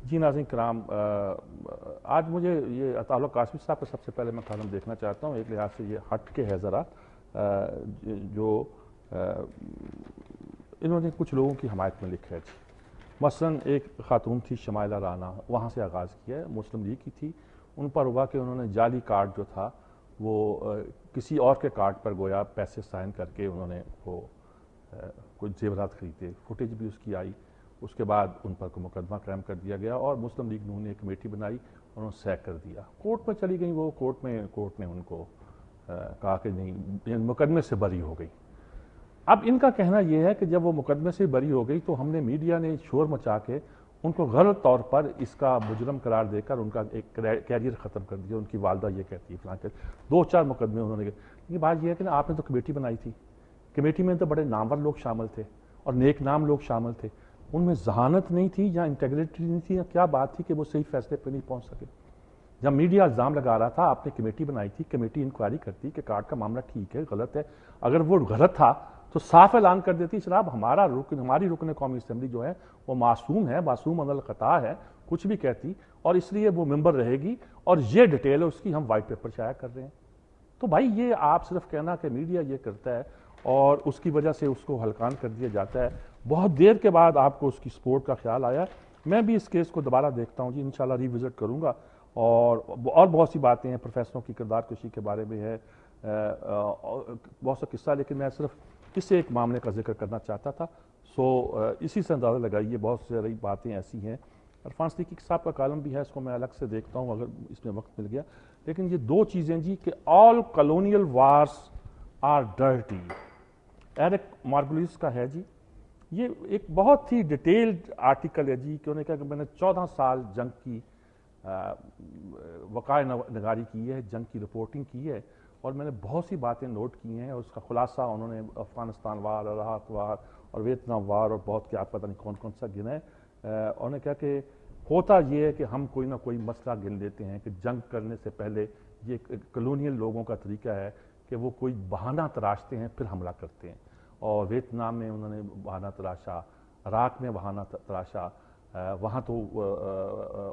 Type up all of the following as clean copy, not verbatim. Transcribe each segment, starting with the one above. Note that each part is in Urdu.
جی ناظرین کرام، آج مجھے یہ عطا اللہ قاسمی صاحب کا سب سے پہلے میں کالم دیکھنا چاہتا ہوں. ایک لحاظ سے یہ ہٹ کے ہے ذرا، جو انہوں نے کچھ لوگوں کی حمایت میں لکھا ہے. مثلاً ایک خاتون تھی شمائلہ رانا، وہاں سے آغاز کیا ہے، مسلم لیگ کی تھی. ان پر ہوا کہ انہوں نے جعلی کارڈ جو تھا وہ کسی اور کے کارڈ پر گویا پیسے سائن کر کے انہوں نے وہ کچھ زیورات خریدے. فوٹیج بھی اس کی آئی. اس کے بعد ان پر کوئی مقدمہ قائم کر دیا گیا اور مسلم لیگ نے ایک کمیٹی بنائی، انہوں نے سیک کر دیا. کورٹ میں چلی گئیں وہ، کورٹ نے ان کو کہا کہ نہیں، مقدمے سے بری ہو گئی. اب ان کا کہنا یہ ہے کہ جب وہ مقدمے سے بری ہو گئی تو ہم نے میڈیا نے شور مچا کے ان کو غلط طور پر اس کا مجرم قرار دے کر ان کا ایک کیریئر ختم کر دیا. ان کی والدہ یہ کہتی ہے فلاں کہ 2-4 مقدمے انہوں نے. یہ بات یہ ہے کہ آپ نے تو کمیٹی بنائی تھی، کمیٹی میں تو بڑے نامور لوگ شامل تھے اور نیک نام لوگ شامل تھے. ان میں ذہانت نہیں تھی یا انٹیگریٹی نہیں تھی یا کیا بات تھی کہ وہ صحیح فیصلے پہ نہیں پہنچ سکے. جب میڈیا الزام لگا رہا تھا، آپ نے کمیٹی بنائی تھی، کمیٹی انکوائری کرتی کہ کارڈ کا معاملہ ٹھیک ہے غلط ہے. اگر وہ غلط تھا تو صاف اعلان کر دیتی جناب ہماری رکن قومی اسمبلی جو ہے وہ معصوم ہے، معصوم من الخطا ہے، کچھ بھی کہتی اور اس لیے وہ ممبر رہے گی اور یہ ڈیٹیل ہے اس کی ہم وائٹ پیپر شائع کر رہے ہیں. تو بھائی یہ آپ صرف کہنا کہ میڈیا یہ کرتا ہے اور اس کی وجہ سے اس کو ہلکان کر دیا جاتا ہے. بہت دیر کے بعد آپ کو اس کی سپورٹ کا خیال آیا. میں بھی اس کیس کو دوبارہ دیکھتا ہوں جی، انشاءاللہ ری وزٹ کروں گا. اور بہت سی باتیں ہیں، پروفیسروں کی کردار کشی کے بارے میں ہے، بہت سا قصہ، لیکن میں صرف اس ایک معاملے کا ذکر کرنا چاہتا تھا. اسی سے اندازہ لگائیے بہت ساری باتیں ایسی ہیں. عرفان صدیقی صاحب کا کالم بھی ہے، اس کو میں الگ سے دیکھتا ہوں اگر اس میں وقت مل گیا. لیکن یہ 2 چیزیں جی کہ all colonial wars are dirty, Eric Margolis کا ہے جی. یہ ایک بہت ہی ڈیٹیلڈ آرٹیکل ہے جی کہ انہوں نے کہا کہ میں نے 14 سال جنگ کی وقائع نگاری کی ہے، جنگ کی رپورٹنگ کی ہے اور میں نے بہت سی باتیں نوٹ کی ہیں. اور اس کا خلاصہ انہوں نے افغانستان وار اور عراق وار اور ویتنام وار اور بہت کیا پتہ نہیں کون کون سا گنا ہے. انہوں نے کہا کہ ہوتا یہ ہے کہ ہم کوئی نہ کوئی مسئلہ گن لیتے ہیں کہ جنگ کرنے سے پہلے یہ کلونیل لوگوں کا طریقہ ہے کہ وہ کوئی بہانہ تراشتے ہیں پھر حملہ کرتے ہیں. اور ویتنام میں انہوں نے بہانہ تراشا، عراق میں بہانہ تراشا، وہاں تو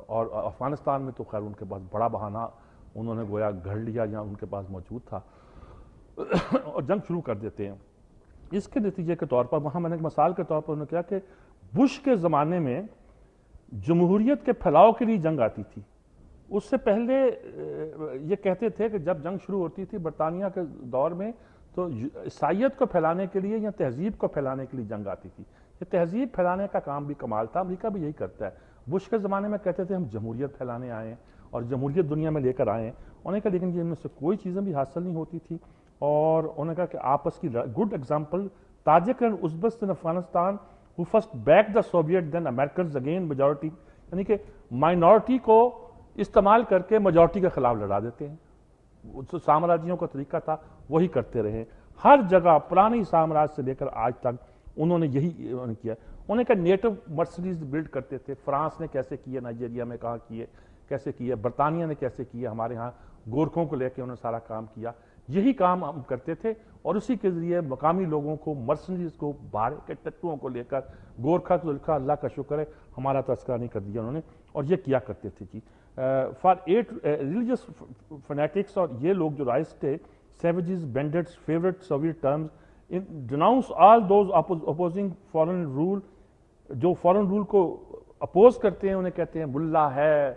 اور افغانستان میں تو خیر ان کے پاس بڑا بہانہ انہوں نے گویا گھڑ لیا یا ان کے پاس موجود تھا اور جنگ شروع کر دیتے ہیں. اس کے نتیجے کے طور پر وہاں میں نے ایک مثال کے طور پر انہوں نے کہا کہ بش کے زمانے میں جمہوریت کے پھیلاؤ کے لیے جنگ آتی تھی. اس سے پہلے یہ کہتے تھے کہ جب جنگ شروع ہوتی تھی برطانیہ کے دور میں تو عیسائیت کو پھیلانے کے لیے یا تہذیب کو پھیلانے کے لیے جنگ آتی تھی. یہ تہذیب پھیلانے کا کام بھی کمال تھا، امریکہ بھی یہی کرتا ہے. بش کے زمانے میں کہتے تھے ہم جمہوریت پھیلانے آئے ہیں اور جمہوریت دنیا میں لے کر آئے ہیں. انہوں نے کہا لیکن ان میں سے کوئی چیزیں بھی حاصل نہیں ہوتی تھی. اور انہوں نے کہا کہ آپس کی good example Tajik and Uzbekistan Afghanistan who first backed the Soviet then Americans again majority، یعنی کہ مائنورٹی کو استعمال کر کے میجورٹی کے خلاف لڑا دیتے ہیں. سامراجیوں کا طریقہ تھا وہی کرتے رہے ہر جگہ، پرانی سامراج سے لے کر آج تک انہوں نے یہی کیا. انہوں نے کہا نیٹو مرسنریز بلڈ کرتے تھے. فرانس نے کیسے کیے، نائجیریا میں کہاں کیے، کیسے کیے، برطانیہ نے کیسے کیا، ہمارے ہاں گورکھوں کو لے کے انہوں نے سارا کام کیا. یہی کام ہم کرتے تھے اور اسی کے ذریعے مقامی لوگوں کو، مرسنریز کو، باہر کے ٹٹوؤں کو لے کر گورکھا کو لکھا، اللہ کا شکر ہے ہمارا تذکرہ نہیں کر دیا انہوں نے. اور یہ کیا کرتے تھے جی. فار 8 ریلیجیس فنیٹکس، اور یہ لوگ جو رائز تھے، savages, bandits, favourite Soviet terms, denounce all those opposing foreign rule. جو فارن رول کو اپوز کرتے ہیں انہیں کہتے ہیں ملا ہے،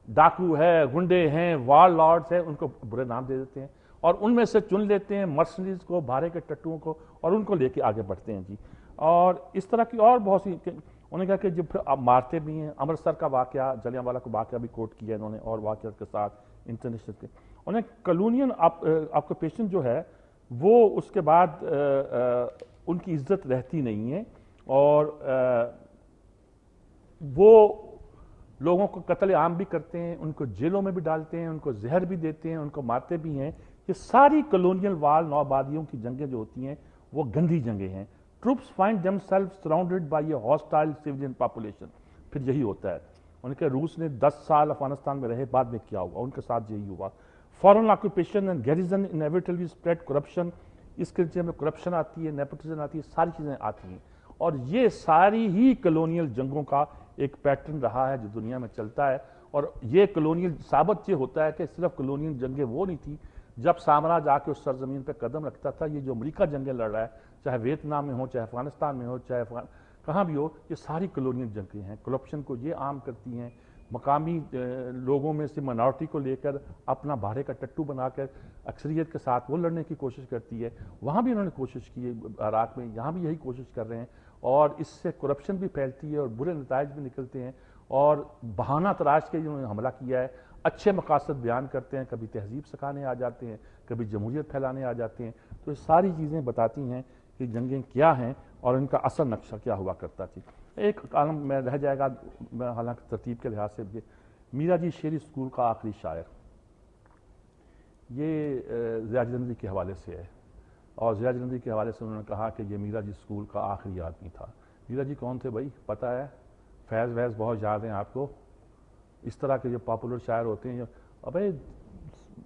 ڈاکو ہے، گنڈے ہیں، وار لارڈز ہیں، ان کو برے نام دے دیتے ہیں اور ان میں سے چن لیتے ہیں مرسنریز کو، بھارے کے ٹٹوؤں کو، اور ان کو لے کے آگے بڑھتے ہیں جی. اور اس طرح کی اور بہت سی، انہوں نے کہا کہ جب آپ مارتے بھی ہیں. امرتسر کا واقعہ، جلیانوالہ کا واقعہ بھی کوٹ کیا انہوں نے اور واقعات کے ساتھ انٹرنیشنل کے. انہیں کلونین آکوپیشن جو ہے وہ اس کے بعد ان کی عزت رہتی نہیں ہے اور وہ لوگوں کو قتل عام بھی کرتے ہیں، ان کو جیلوں میں بھی ڈالتے ہیں، ان کو زہر بھی دیتے ہیں، ان کو مارتے بھی ہیں. یہ ساری کلونیل وار نو آبادیوں کی جنگیں جو ہوتی ہیں وہ گندی جنگیں ہیں. Troops find themselves surrounded by a hostile civilian population. پھر یہی ہوتا ہے. ان کے روس نے 10 سال افغانستان میں رہے، بعد میں کیا ہوا، ان کے ساتھ یہی ہوا. Foreign occupation and garrison inevitably spread corruption. اس کے نتیجے میں کرپشن آتی ہے، نیپوٹزم آتی ہے، ساری چیزیں آتی ہیں. اور یہ ساری ہی کلونیل جنگوں کا ایک پیٹرن رہا ہے جو دنیا میں چلتا ہے. اور یہ کلونیل ثابت یہ ہوتا ہے کہ صرف کلونیل جنگیں وہ نہیں تھی جب سامراج آ کے اس سرزمین پہ قدم رکھتا تھا. یہ جو امریکہ جنگیں لڑ رہا ہے, چاہے ویتنام میں ہو, چاہے افغانستان میں ہو, چاہے کہاں بھی ہو, یہ ساری کلونیل جنگیں ہیں. کرپشن کو یہ عام کرتی ہیں, مقامی لوگوں میں سے منارٹی کو لے کر اپنا بھارے کا ٹٹو بنا کر اکثریت کے ساتھ وہ لڑنے کی کوشش کرتی ہے. وہاں بھی انہوں نے کوشش کی ہے عراق میں, یہاں بھی یہی کوشش کر رہے ہیں, اور اس سے کرپشن بھی پھیلتی ہے اور برے نتائج بھی نکلتے ہیں. اور بہانہ تراش کے انہوں نے حملہ کیا ہے, اچھے مقاصد بیان کرتے ہیں, کبھی تہذیب سکھانے آ جاتے ہیں, کبھی جمہوریت پھیلانے آ جاتے ہیں. تو یہ ساری چیزیں بتاتی ہیں کہ جنگیں کیا ہیں اور ان کا اصل نقشہ کیا ہوا کرتا تھی. ایک کالم میں رہ جائے گا حالانکہ ترتیب کے لحاظ سے, میرا جی شعری اسکول کا آخری شاعر, یہ ضیاء جلندری کے حوالے سے ہے. اور ضیاء جلندری کے حوالے سے انہوں نے کہا کہ یہ میرا جی اسکول کا آخری آدمی تھا. میرا جی کون تھے بھائی پتہ ہے؟ فیض ویض بہت یاد ہیں آپ کو, اس طرح کے جو پاپولر شاعر ہوتے ہیں. ابے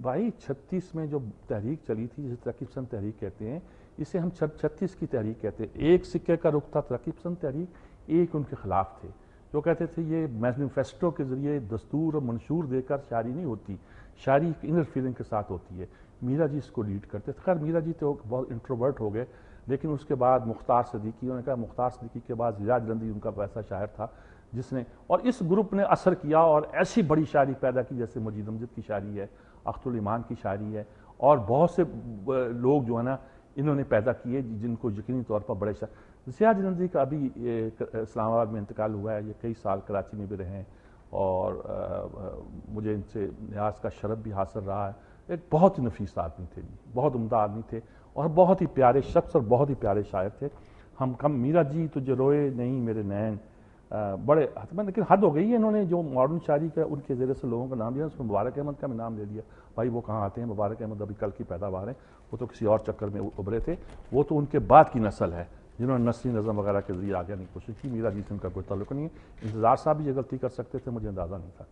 بھائی 36 میں جو تحریک چلی تھی جسے ترقی پسند تحریک کہتے ہیں, اسے ہم 36 کی تحریک کہتے ہیں. ایک سکے کا رخ تھا ترقی پسند تحریک, ایک ان کے خلاف تھے جو کہتے تھے یہ مینیفیسٹو کے ذریعے دستور اور منشور دے کر شاعری نہیں ہوتی, شاعری انر فیلنگ کے ساتھ ہوتی ہے. میرا جی اس کو لیڈ کرتے تھے. خیر میرا جی تو بہت انٹروورٹ ہو گئے, لیکن اس کے بعد مختار صدیقی, انہوں نے کہا مختار صدیقی کے بعد ضیاء جلندری ان کا ایسا شاعر تھا جس نے, اور اس گروپ نے اثر کیا اور ایسی بڑی شاعری پیدا کی جیسے مجید امجد کی شاعری ہے, اختر الایمان کی شاعری ہے, اور بہت سے لوگ جو ہے نا انہوں نے پیدا کیے جن کو یقینی طور پر بڑے شاعر. ضیاء جلندری کا ابھی اسلام آباد میں انتقال ہوا ہے, یہ کئی سال کراچی میں بھی رہے ہیں, اور مجھے ان سے نیاز کا شرف بھی حاصل رہا ہے. ایک بہت ہی نفیس آدمی تھے جی, بہت عمدہ آدمی تھے, اور بہت ہی پیارے شخص اور بہت ہی پیارے شاعر تھے. ہم کم میرا جی تجھے روئے نہیں میرے نین, بڑے لیکن حد ہو گئی ہے. انہوں نے جو ماڈرن شاعری کا ان کے ذریعے سے لوگوں کا نام دیا, اس میں مبارک احمد کا بھی نام لے لیا. بھائی وہ کہاں آتے ہیں, مبارک احمد ابھی کل کی پیداوار ہیں, وہ تو کسی اور چکر میں ابھرے تھے. وہ تو ان کے بعد کی نسل ہے جنہوں نے نثری نظم وغیرہ کے ذریعے آگے آنے کی کوشش کی. میرا جی سے ان کا کوئی تعلق نہیں ہے. انتظار صاحب بھی یہ غلطی کر سکتے تھے, مجھے اندازہ نہیں تھا.